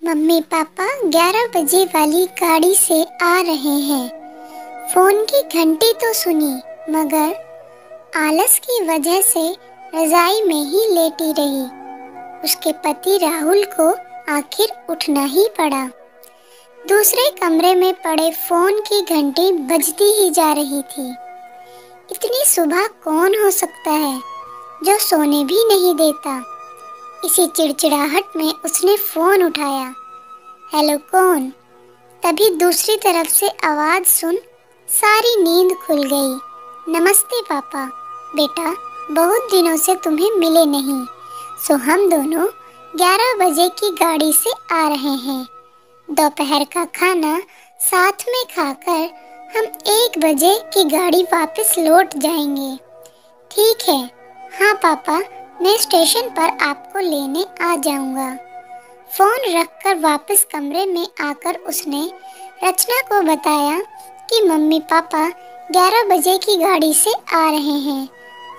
Mummy papa 11 बजे वाली गाड़ी से आ रहे हैं। फोन की घंटी तो सुनी, मगर आलस की वजह से रजाई में ही लेटी रही। उसके पति राहुल को आखिर उठना ही पड़ा। दूसरे कमरे में पड़े फोन की घंटी बजती ही जा रही थी। इतनी सुबह कौन हो सकता है जो सोने भी नहीं देता। इसी चिड़चिड़ाहट में उसने फोन उठाया। हेलो, कौन? तभी दूसरी तरफ से आवाज सुन सारी नींद खुल गई। नमस्ते पापा। बेटा, बहुत दिनों से तुम्हें मिले नहीं, सो हम दोनों 11 बजे की गाड़ी से आ रहे हैं। दोपहर का खाना साथ में खाकर हम 1 बजे की गाड़ी वापस लौट जाएंगे। ठीक है। हाँ पापा, मैं स्टेशन पर आपको लेने आ जाऊंगा। फोन रखकर वापस कमरे में आकर उसने रचना को बताया कि मम्मी पापा 11 बजे की गाड़ी से आ रहे हैं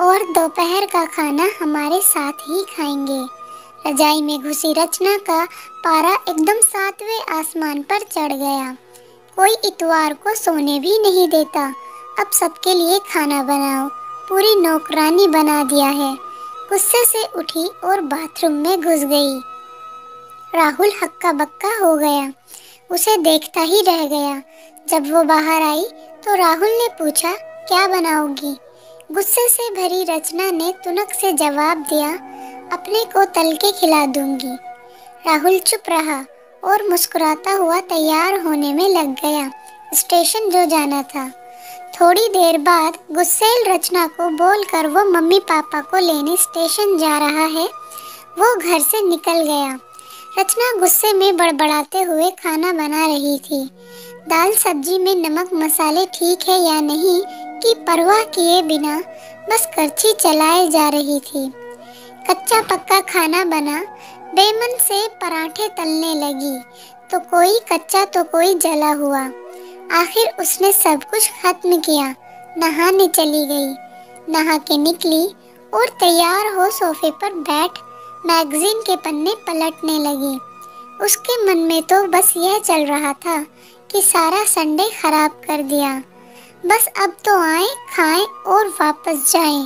और दोपहर का खाना हमारे साथ ही खाएंगे। रजाई में घुसी रचना का पारा एकदम 7वें आसमान पर चढ़ गया। कोई इतवार को सोने भी नहीं देता। अब सबके लिए खाना बनाओ, पूरी नौकरानी बना दिया है। गुस्से से उठी और बाथरूम में घुस गई। राहुल हक्का बक्का हो गया, उसे देखता ही रह गया। जब वो बाहर आई तो राहुल ने पूछा, क्या बनाओगी? गुस्से से भरी रचना ने तुनक से जवाब दिया, अपने को तल के खिला दूंगी। राहुल चुप रहा और मुस्कुराता हुआ तैयार होने में लग गया। स्टेशन जो जाना था। थोड़ी देर बाद गुस्सैल रचना को बोलकर वो मम्मी पापा को लेने स्टेशन जा रहा है, वो घर से निकल गया। रचना गुस्से में बड़बड़ाते हुए खाना बना रही थी। दाल सब्जी में नमक मसाले ठीक है या नहीं की परवाह किए बिना बस करछी चलाए जा रही थी। कच्चा पक्का खाना बना, बेमन से पराठे तलने लगी, तो कोई कच्चा तो कोई जला हुआ। आखिर उसने सब कुछ खत्म किया, नहाने चली गई। नहा के निकली और तैयार हो सोफे पर बैठ मैगजीन के पन्ने पलटने लगी। उसके मन में तो बस यह चल रहा था कि सारा संडे खराब कर दिया। बस अब तो आए, खाएं और वापस जाएं।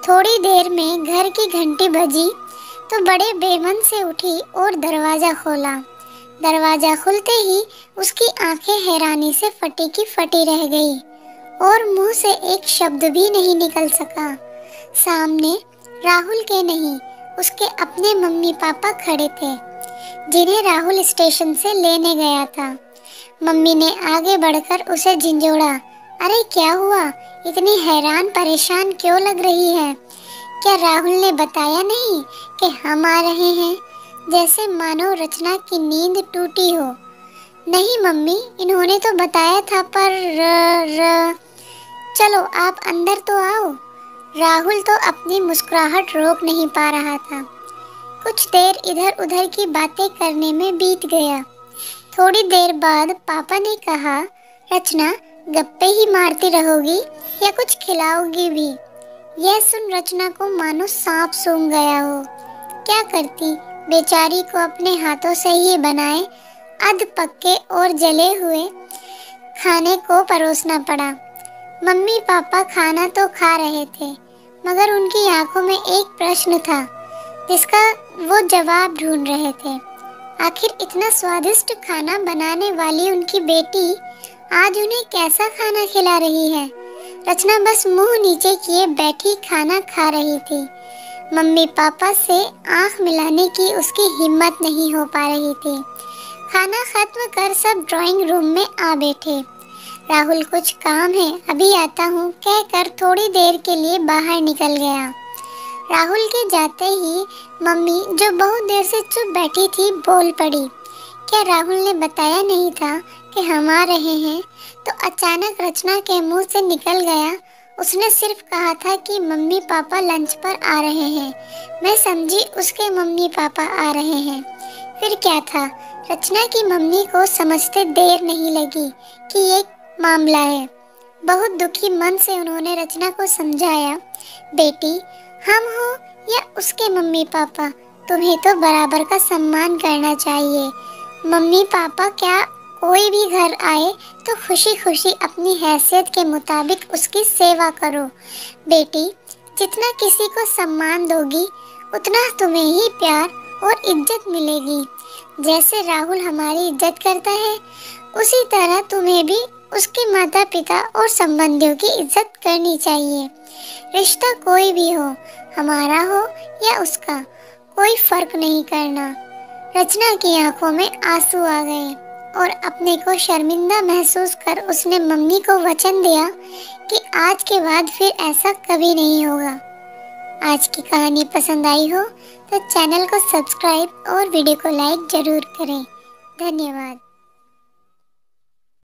थोड़ी देर में घर की घंटी बजी तो बड़े बेमन से उठी और दरवाजा खोला। दरवाजा खुलते ही उसकी आंखें हैरानी से फटी की फटी रह गई और मुंह से एक शब्द भी नहीं निकल सका। सामने राहुल के नहीं, उसके अपने मम्मी पापा खड़े थे, जिन्हें राहुल स्टेशन से लेने गया था। मम्मी ने आगे बढ़कर उसे झिंझोड़ा। अरे क्या हुआ? इतनी हैरान परेशान क्यों लग रही है? क्या राहुल ने बताया नहीं कि हम आ रहे हैं? जैसे मानो रचना की नींद टूटी हो। नहीं मम्मी, इन्होंने तो बताया था, पर चलो आप अंदर तो आओ। राहुल तो अपनी मुस्कुराहट रोक नहीं पा रहा था। कुछ देर इधर उधर की बातें करने में बीत गया। थोड़ी देर बाद पापा ने कहा, रचना गप्पे ही मारती रहोगी या कुछ खिलाओगी भी? यह सुन रचना को मानो सांप सूंघ गया हो। क्या करती, बेचारी को अपने हाथों से ही बनाए अध पक्के और जले हुए खाने को परोसना पड़ा। मम्मी पापा खाना तो खा रहे थे, मगर उनकी आंखों में एक प्रश्न था जिसका वो जवाब ढूंढ रहे थे। आखिर इतना स्वादिष्ट खाना बनाने वाली उनकी बेटी आज उन्हें कैसा खाना खिला रही है? रचना बस मुंह नीचे किए बैठी खाना खा रही थी। मम्मी पापा से आंख मिलाने की उसकी हिम्मत नहीं हो पा रही थी। खाना खत्म कर सब ड्राइंग रूम में आ बैठे। राहुल कुछ काम है, अभी आता हूँ कहकर थोड़ी देर के लिए बाहर निकल गया। राहुल के जाते ही मम्मी, जो बहुत देर से चुप बैठी थी, बोल पड़ी, क्या राहुल ने बताया नहीं था कि हम आ रहे हैं? तो अचानक रचना के मुंह से निकल गया, उसने सिर्फ कहा था कि मम्मी पापा लंच पर आ रहे हैं। मैं समझी उसके मम्मी पापा आ रहे हैं। फिर क्या था? रचना की मम्मी को समझते देर नहीं लगी कि ये मामला है। बहुत दुखी मन से उन्होंने रचना को समझाया, बेटी, हम हो या उसके मम्मी पापा, तुम्हें तो बराबर का सम्मान करना चाहिए। मम्मी पापा क्या कोई भी घर आए तो खुशी खुशी अपनी हैसियत के मुताबिक उसकी सेवा करो। बेटी, जितना किसी को सम्मान दोगी उतना तुम्हें ही प्यार और इज्जत मिलेगी। जैसे राहुल हमारी इज्जत करता है, उसी तरह तुम्हें भी उसके माता पिता और संबंधियों की इज्जत करनी चाहिए। रिश्ता कोई भी हो, हमारा हो या उसका, कोई फर्क नहीं करना। रचना की आंखों में आंसू आ गए और अपने को शर्मिंदा महसूस कर उसने मम्मी को वचन दिया कि आज के बाद फिर ऐसा कभी नहीं होगा। आज की कहानी पसंद आई हो तो चैनल को सब्सक्राइब और वीडियो को लाइक जरूर करें। धन्यवाद।